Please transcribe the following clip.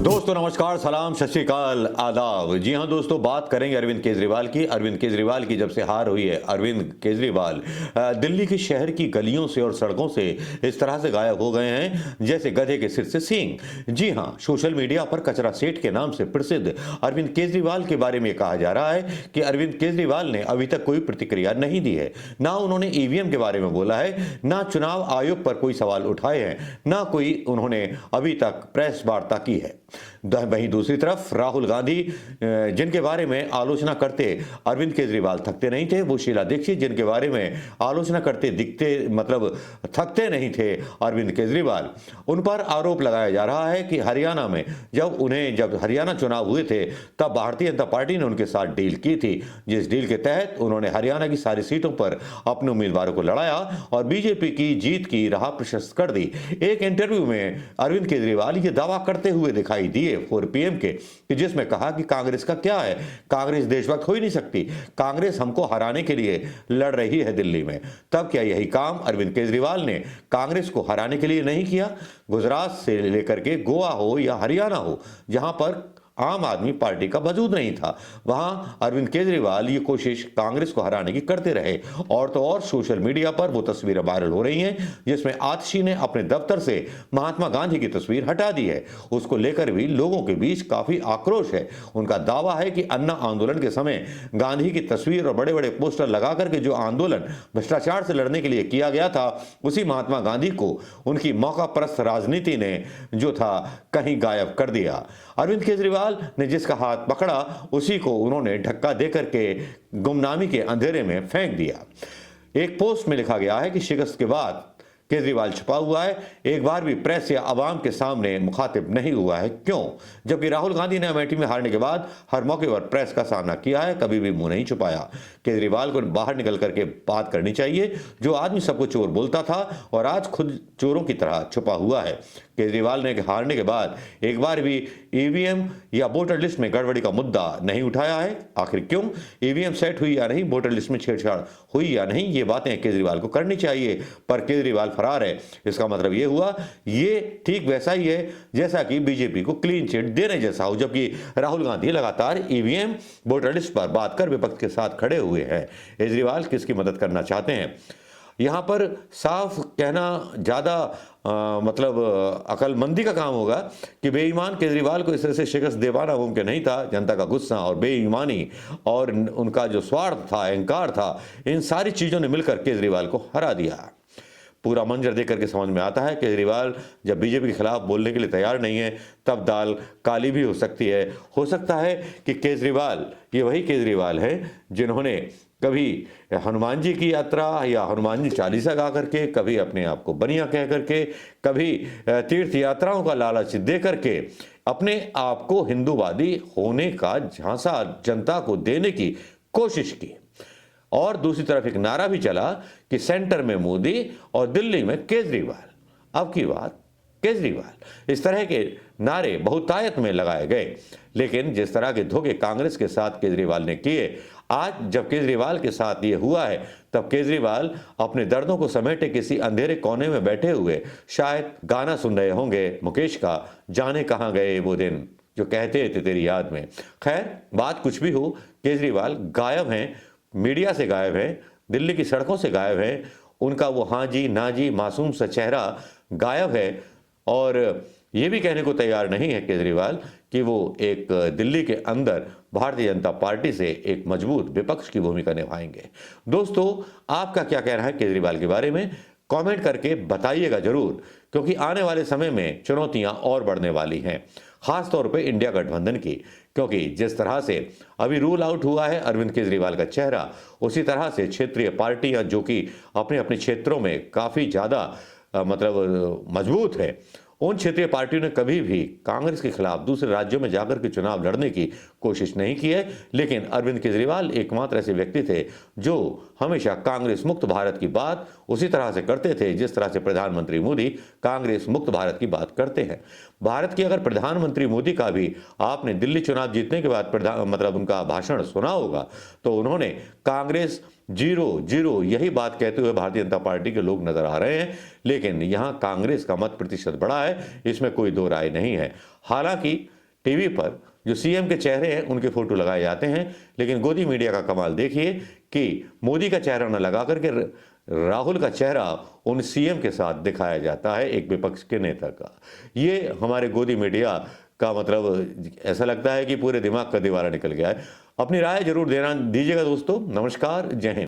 दोस्तों नमस्कार, सलाम, सत श्री अकाल, आदाब। जी हाँ दोस्तों, बात करेंगे अरविंद केजरीवाल की। अरविंद केजरीवाल की जब से हार हुई है, अरविंद केजरीवाल दिल्ली के शहर की गलियों से और सड़कों से इस तरह से गायब हो गए हैं जैसे गधे के सिर से सींग। जी हाँ, सोशल मीडिया पर कचरा सेठ के नाम से प्रसिद्ध अरविंद केजरीवाल के बारे में कहा जा रहा है कि अरविंद केजरीवाल ने अभी तक कोई प्रतिक्रिया नहीं दी है। ना उन्होंने ईवीएम के बारे में बोला है, ना चुनाव आयोग पर कोई सवाल उठाए हैं, ना कोई उन्होंने अभी तक प्रेस वार्ता की है। वहीं दूसरी तरफ राहुल गांधी, जिनके बारे में आलोचना करते अरविंद केजरीवाल थकते नहीं थे, वो शीला दीक्षित जिनके बारे में आलोचना करते दिखते मतलब थकते नहीं थे अरविंद केजरीवाल, उन पर आरोप लगाया जा रहा है कि हरियाणा में जब हरियाणा चुनाव हुए थे तब भारतीय जनता पार्टी ने उनके साथ डील की थी, जिस डील के तहत उन्होंने हरियाणा की सारी सीटों पर अपने उम्मीदवारों को लड़ाया और बीजेपी की जीत की राह प्रशस्त कर दी। एक इंटरव्यू में अरविंद केजरीवाल ये दावा करते हुए दिखाई दिए 4 PM के, कि जिसमें कहा कि कांग्रेस का क्या है, कांग्रेस देशभक्त हो ही नहीं सकती, कांग्रेस हमको हराने के लिए लड़ रही है दिल्ली में। तब क्या यही काम अरविंद केजरीवाल ने कांग्रेस को हराने के लिए नहीं किया? गुजरात से लेकर के गोवा हो या हरियाणा हो, जहां पर आम आदमी पार्टी का वजूद नहीं था, वहां अरविंद केजरीवाल ये कोशिश कांग्रेस को हराने की करते रहे। और तो और सोशल मीडिया पर वो तस्वीरें वायरल हो रही हैं जिसमें आतिशी ने अपने दफ्तर से महात्मा गांधी की तस्वीर हटा दी है। उसको लेकर भी लोगों के बीच काफी आक्रोश है। उनका दावा है कि अन्ना आंदोलन के समय गांधी की तस्वीर और बड़े बड़े पोस्टर लगा करके जो आंदोलन भ्रष्टाचार से लड़ने के लिए किया गया था, उसी महात्मा गांधी को उनकी मौकापरस्त राजनीति ने जो था कहीं गायब कर दिया। अरविंद केजरीवाल ने जिसका हाथ पकड़ा उसी को उन्होंने धक्का देकर के गुमनामी के अंधेरे में फेंक दिया। एक पोस्ट में लिखा गया है कि शिकस्त के बाद केजरीवाल छुपा हुआ है, एक बार भी प्रेस या आवाम के सामने मुखातिब नहीं हुआ है। क्यों? जबकि राहुल गांधी ने अमेठी में हारने के बाद हर मौके पर प्रेस का सामना किया है, कभी भी मुंह नहीं छुपाया। केजरीवाल को बाहर निकल करके बात करनी चाहिए। जो आदमी सबको चोर बोलता था और आज खुद चोरों की तरह छुपा हुआ है। केजरीवाल ने हारने के बाद एक बार भी ईवीएम या वोटर लिस्ट में गड़बड़ी का मुद्दा नहीं उठाया है। आखिर क्यों? ईवीएम सेट हुई या नहीं, वोटर लिस्ट में छेड़छाड़ हुई या नहीं, ये बातें केजरीवाल को करनी चाहिए, पर केजरीवाल फरार है। इसका मतलब ये हुआ, ये ठीक वैसा ही है जैसा कि बीजेपी को क्लीन चिट देने जैसा हो, जबकि राहुल गांधी लगातार ईवीएम वोटर लिस्ट पर बात कर विपक्ष के साथ खड़े हुए हैं। केजरीवाल किसकी मदद करना चाहते हैं? यहां पर साफ कहना ज्यादा मतलब अकलमंदी का काम होगा कि बेईमान केजरीवाल को इस तरह से शिकस्त दिलवाना मुमकिन नहीं था। जनता का गुस्सा और बेईमानी और उनका जो स्वार्थ था, अहंकार था, इन सारी चीजों ने मिलकर केजरीवाल को हरा दिया। पूरा मंजर देख करके समझ में आता है केजरीवाल जब बीजेपी के खिलाफ बोलने के लिए तैयार नहीं है तब दाल काली भी हो सकती है। हो सकता है कि केजरीवाल ये वही केजरीवाल है जिन्होंने कभी हनुमान जी की यात्रा या हनुमान जी चालीसा गा करके, कभी अपने आप को बनिया कह करके, कभी तीर्थ यात्राओं का लालच दे करके अपने आप को हिंदूवादी होने का झांसा जनता को देने की कोशिश की। और दूसरी तरफ एक नारा भी चला कि सेंटर में मोदी और दिल्ली में केजरीवाल। अब की बात केजरीवाल। इस तरह के नारे बहुतायत में लगाए गए, लेकिन जिस तरह के धोखे कांग्रेस के साथ केजरीवाल ने किए, आज जब केजरीवाल के साथ ये हुआ है तब केजरीवाल अपने दर्दों को समेटे किसी अंधेरे कोने में बैठे हुए शायद गाना सुन रहे होंगे मुकेश का, जाने कहां गए वो दिन जो कहते थे तेरी याद में। खैर, बात कुछ भी हो, केजरीवाल गायब हैं, मीडिया से गायब हैं, दिल्ली की सड़कों से गायब हैं। उनका वो हाँ जी ना जी मासूम सा चेहरा गायब है और ये भी कहने को तैयार नहीं है केजरीवाल कि वो एक दिल्ली के अंदर भारतीय जनता पार्टी से एक मजबूत विपक्ष की भूमिका निभाएंगे। दोस्तों, आपका क्या कहना है केजरीवाल के बारे में? कमेंट करके बताइएगा जरूर, क्योंकि आने वाले समय में चुनौतियां और बढ़ने वाली हैं, खासतौर पे इंडिया गठबंधन की। क्योंकि जिस तरह से अभी रूल आउट हुआ है अरविंद केजरीवाल का चेहरा, उसी तरह से क्षेत्रीय पार्टियां जो कि अपने अपने क्षेत्रों में काफ़ी ज़्यादा मतलब मजबूत है, उन क्षेत्रीय पार्टियों ने कभी भी कांग्रेस के खिलाफ दूसरे राज्यों में जाकर के चुनाव लड़ने की कोशिश नहीं की है। लेकिन अरविंद केजरीवाल एकमात्र ऐसे व्यक्ति थे जो हमेशा कांग्रेस मुक्त भारत की बात उसी तरह से करते थे जिस तरह से प्रधानमंत्री मोदी कांग्रेस मुक्त भारत की बात करते हैं। भारत की अगर प्रधानमंत्री मोदी का भी आपने दिल्ली चुनाव जीतने के बाद मतलब उनका भाषण सुना होगा तो उन्होंने कांग्रेस जीरो जीरो यही बात कहते हुए भारतीय जनता पार्टी के लोग नजर आ रहे हैं। लेकिन यहां कांग्रेस का मत प्रतिशत बढ़ा है, इसमें कोई दो राय नहीं है। हालांकि टीवी पर जो सीएम के चेहरे हैं उनके फोटो लगाए जाते हैं, लेकिन गोदी मीडिया का कमाल देखिए कि मोदी का चेहरा न लगा करके राहुल का चेहरा उन सीएम के साथ दिखाया जाता है, एक विपक्ष के नेता का। ये हमारे गोदी मीडिया का मतलब ऐसा लगता है कि पूरे दिमाग का दीवारा निकल गया है। अपनी राय जरूर देना दीजिएगा दोस्तों। नमस्कार, जय हिंद।